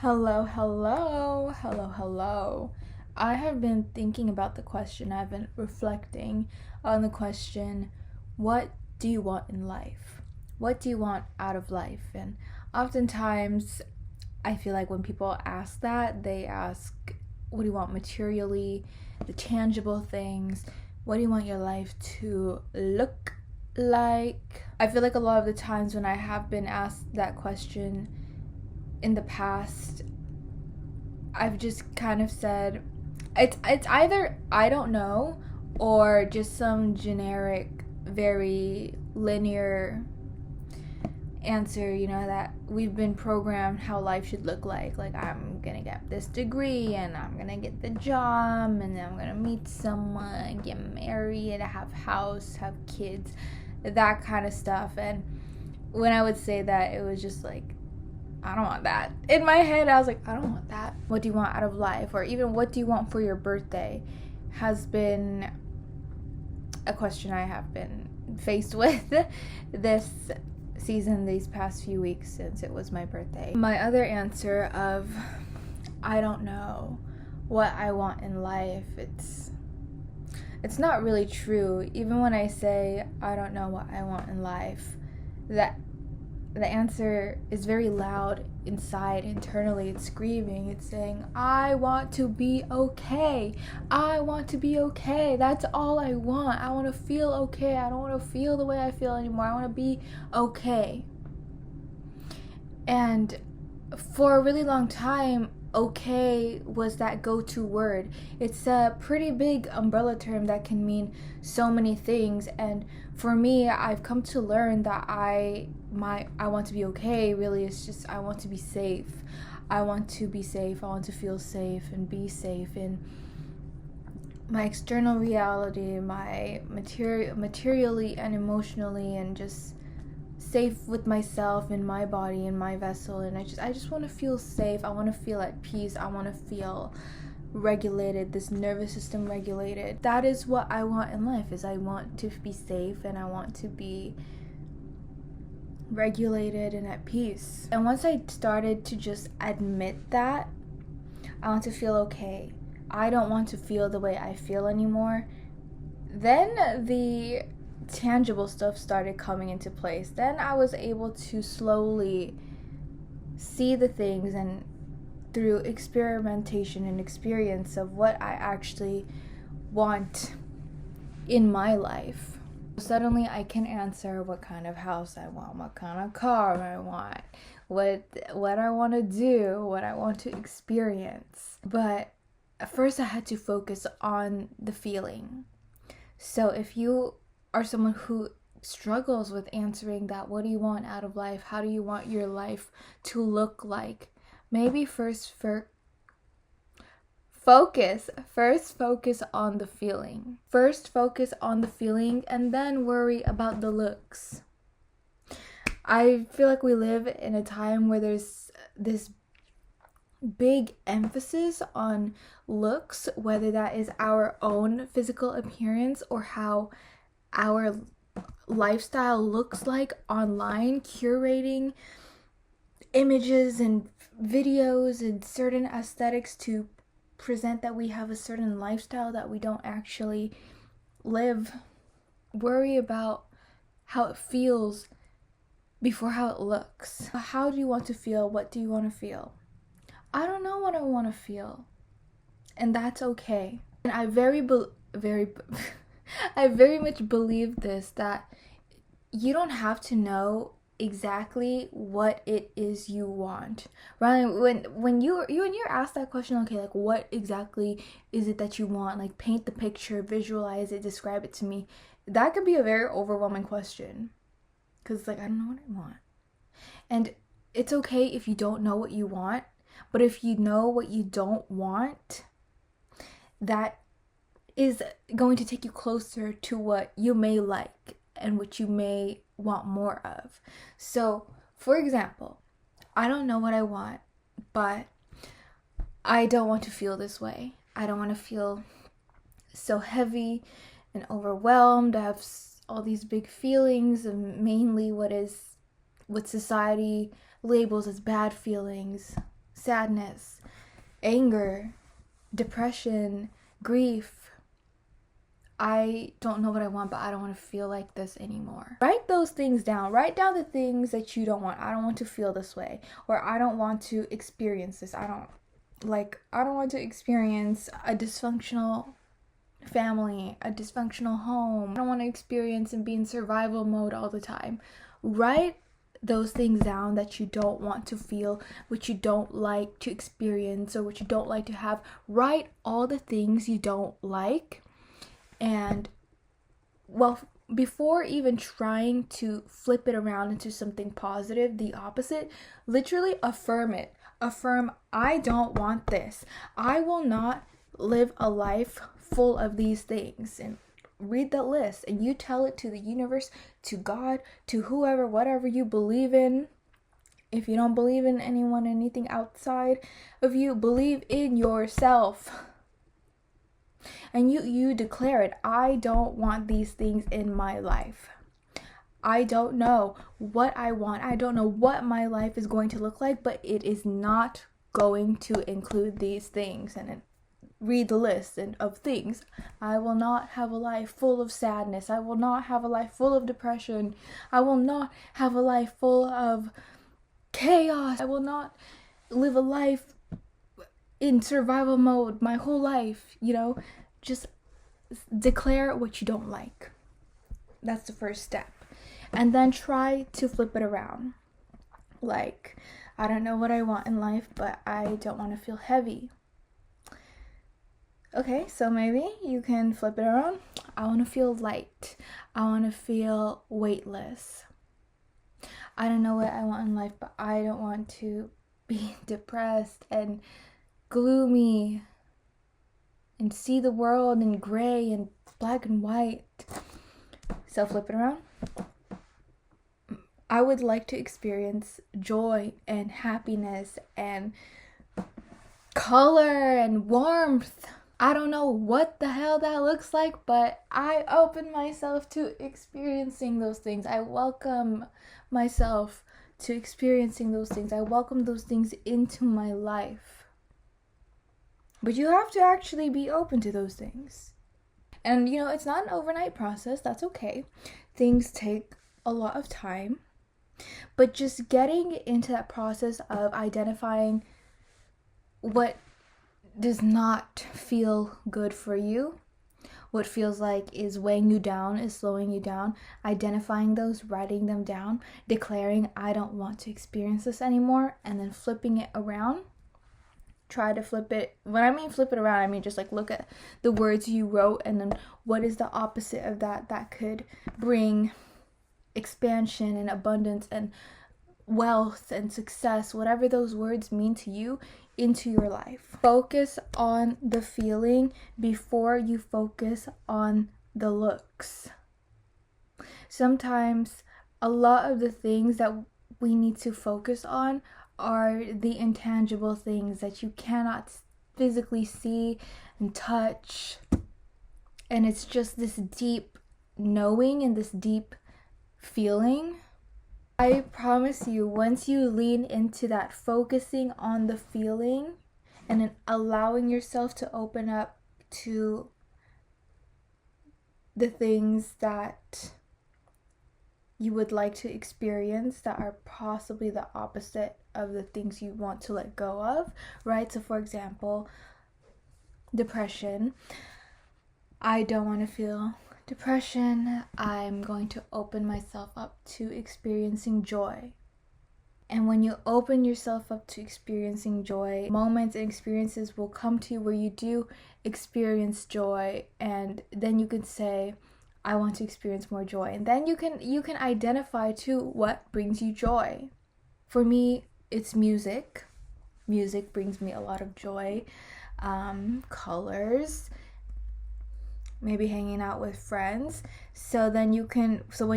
Hello. I have been thinking about the question, I've been reflecting on the question, what do you want in life? What do you want out of life? And oftentimes, I feel like when people ask that, they ask, what do you want materially, the tangible things? What do you want your life to look like? I feel like a lot of the times when I have been asked that question in the past, I've just kind of said it's either I don't know or just some generic, very linear answer, that we've been programmed how life should look like. Like, I'm gonna get this degree and I'm gonna get the job and then I'm gonna meet someone, get married, have a house, have kids, that kind of stuff. And when I would say that, it was just like, I don't want that. In my head, I was like, I don't want that. What do you want out of life? Or even, what do you want for your birthday? Has been a question I have been faced with this season, these past few weeks since it was my birthday. My other answer of, I don't know what I want in life, it's not really true. Even when I say I don't know what I want in life, that the answer is very loud inside, internally. It's screaming, it's saying, I want to be okay. I want to be okay. That's all I want. I want to feel okay. I don't want to feel the way I feel anymore. I want to be okay. And for a really long time, okay was that go-to word. It's a pretty big umbrella term that can mean so many things. And for me, I've come to learn that I want to be okay really is just, I want to be safe. I want to be safe. I want to feel safe and be safe in my external reality, my materially and emotionally, and just safe with myself and my body and my vessel. And I just want to feel safe. I want to feel at peace. I want to feel regulated, this nervous system regulated. That is what I want in life, is I want to be safe and I want to be regulated and at peace. And once I started to just admit that, I want to feel okay, I don't want to feel the way I feel anymore, then the tangible stuff started coming into place. Then I was able to slowly see the things, and through experimentation and experience of what I actually want in my life, suddenly I can answer what kind of house I want, what kind of car I want, what I want to do, what I want to experience. But at first I had to focus on the feeling. So if you are someone who struggles with answering that, what do you want out of life? How do you want your life to look like? Maybe first focus on the feeling. First focus on the feeling and then worry about the looks. I feel like we live in a time where there's this big emphasis on looks, whether that is our own physical appearance or how our lifestyle looks like online, curating images and videos and certain aesthetics to present that we have a certain lifestyle that we don't actually live. Worry about how it feels before how it looks. How do you want to feel? What do you want to feel? I don't know what I want to feel, and that's okay. And I I very much believe this, that you don't have to know exactly what it is you want, right? When you're asked that question, okay, like, what exactly is it that you want? Like, paint the picture, visualize it, describe it to me. That could be a very overwhelming question, because like, I don't know what I want. And it's okay if you don't know what you want, but if you know what you don't want, that is going to take you closer to what you may like and what you may want more of. So, for example, I don't know what I want, but I don't want to feel this way. I don't want to feel so heavy and overwhelmed. I have all these big feelings, and mainly what society labels as bad feelings. sadness, anger, depression, grief. I don't know what I want, but I don't want to feel like this anymore. Write those things down. Write down the things that you don't want. I don't want to feel this way, or I don't want to experience this. I don't want to experience a dysfunctional family, a dysfunctional home. I don't want to experience and be in survival mode all the time. Write those things down that you don't want to feel, which you don't like to experience, or what you don't like to have. Write all the things you don't like. And well, before even trying to flip it around into something positive, the opposite, literally affirm it. Affirm, I don't want this. I will not live a life full of these things. And read the list, and you tell it to the universe, to God, to whoever, whatever you believe in. If you don't believe in anyone, anything outside of you, believe in yourself. And you declare it. I don't want these things in my life. I don't know what I want. I don't know what my life is going to look like, but it is not going to include these things. And read the list of things. I will not have a life full of sadness. I will not have a life full of depression. I will not have a life full of chaos. I will not live a life in survival mode my whole life. Just declare what you don't like. That's the first step. And then try to flip it around. Like, I don't know what I want in life, but I don't want to feel heavy. Okay, so maybe you can flip it around. I want to feel light. I want to feel weightless. I don't know what I want in life, but I don't want to be depressed and gloomy and see the world in gray and black and white. So flip it around. I would like to experience joy and happiness and color and warmth. I don't know what the hell that looks like, but I open myself to experiencing those things. I welcome myself to experiencing those things. I welcome those things into my life. But you have to actually be open to those things. And it's not an overnight process. That's okay. Things take a lot of time. But just getting into that process of identifying what does not feel good for you, what feels like is weighing you down, is slowing you down, identifying those, writing them down, declaring, I don't want to experience this anymore, and then flipping it around. Try to flip it. When I mean flip it around, I mean just look at the words you wrote, and then what is the opposite of that could bring expansion and abundance and wealth and success, whatever those words mean to you, into your life. Focus on the feeling before you focus on the looks. Sometimes a lot of the things that we need to focus on are the intangible things that you cannot physically see and touch. And it's just this deep knowing and this deep feeling. I promise you, once you lean into that, focusing on the feeling and then allowing yourself to open up to the things that you would like to experience that are possibly the opposite of the things you want to let go of, right? So for example, depression. I don't want to feel depression. I'm going to open myself up to experiencing joy. And when you open yourself up to experiencing joy, moments and experiences will come to you where you do experience joy, and then you can say, I want to experience more joy. And then you can identify too what brings you joy. For me, it's music. Music brings me a lot of joy. Colors, maybe hanging out with friends. So when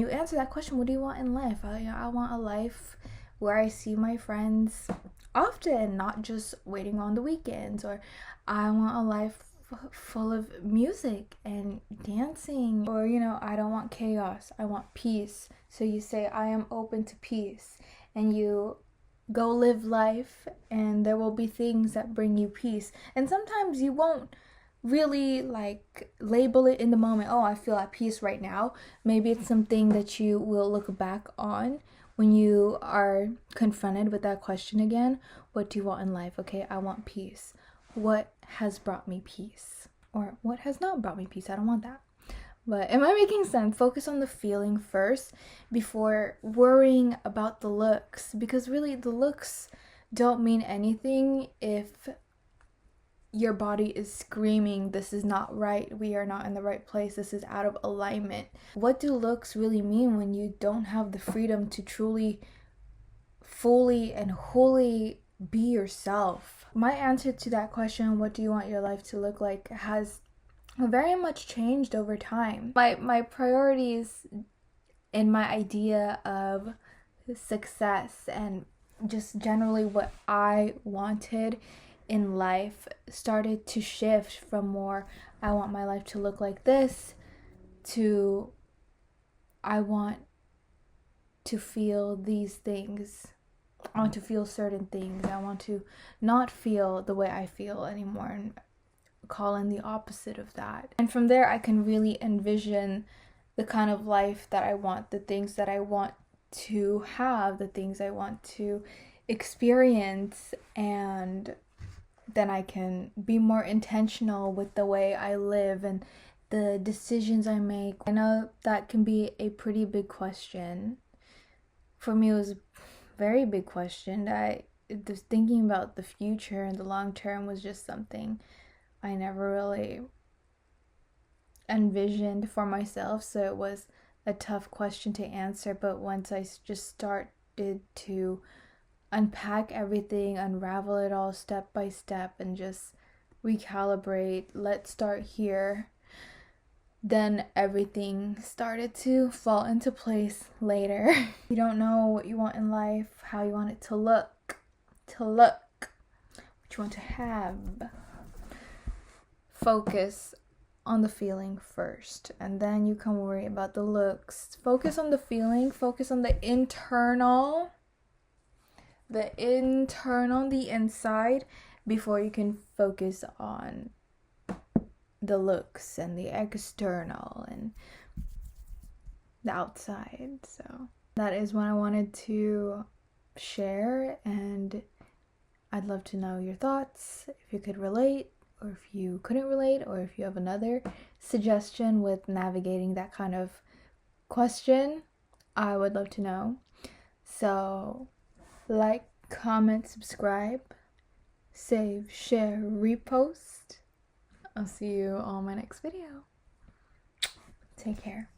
you answer that question, what do you want in life? I want a life where I see my friends often, not just waiting on the weekends. Or I want a life full of music and dancing. Or I don't want chaos, I want peace. So you say, I am open to peace, and you go live life, and there will be things that bring you peace. And sometimes you won't really like label it in the moment. Oh, I feel at peace right now. Maybe it's something that you will look back on when you are confronted with that question again. What do you want in life? Okay, I want peace. What has brought me peace? Or what has not brought me peace? I don't want that. But am I making sense? Focus on the feeling first before worrying about the looks, because really the looks don't mean anything if your body is screaming, this is not right, we are not in the right place, this is out of alignment. What do looks really mean when you don't have the freedom to truly, fully, and wholly be yourself? My answer to that question, what do you want your life to look like, has very much changed over time. My priorities and my idea of success and just generally what I wanted in life started to shift from more I want my life to look like this to I want to feel these things. I want to feel certain things. I want to not feel the way I feel anymore and call in the opposite of that. And from there I can really envision the kind of life that I want, the things that I want to have, the things I want to experience, and then I can be more intentional with the way I live and the decisions I make. I know that can be a pretty big question. For me, it was a very big question. Just thinking about the future and the long term was just something I never really envisioned for myself, so it was a tough question to answer. But once I just started to unpack everything, unravel it all step by step, and just recalibrate, let's start here, then everything started to fall into place later. You don't know what you want in life, how you want it to look, what you want to have. Focus on the feeling first, and then you can worry about the looks. Focus on the feeling, focus on the internal, the inside, before you can focus on the looks and the external and the outside. So that is what I wanted to share, and I'd love to know your thoughts, if you could relate, or if you couldn't relate, or if you have another suggestion with navigating that kind of question. I would love to know. So like, comment, subscribe, save, share, repost. I'll see you on my next video. Take care.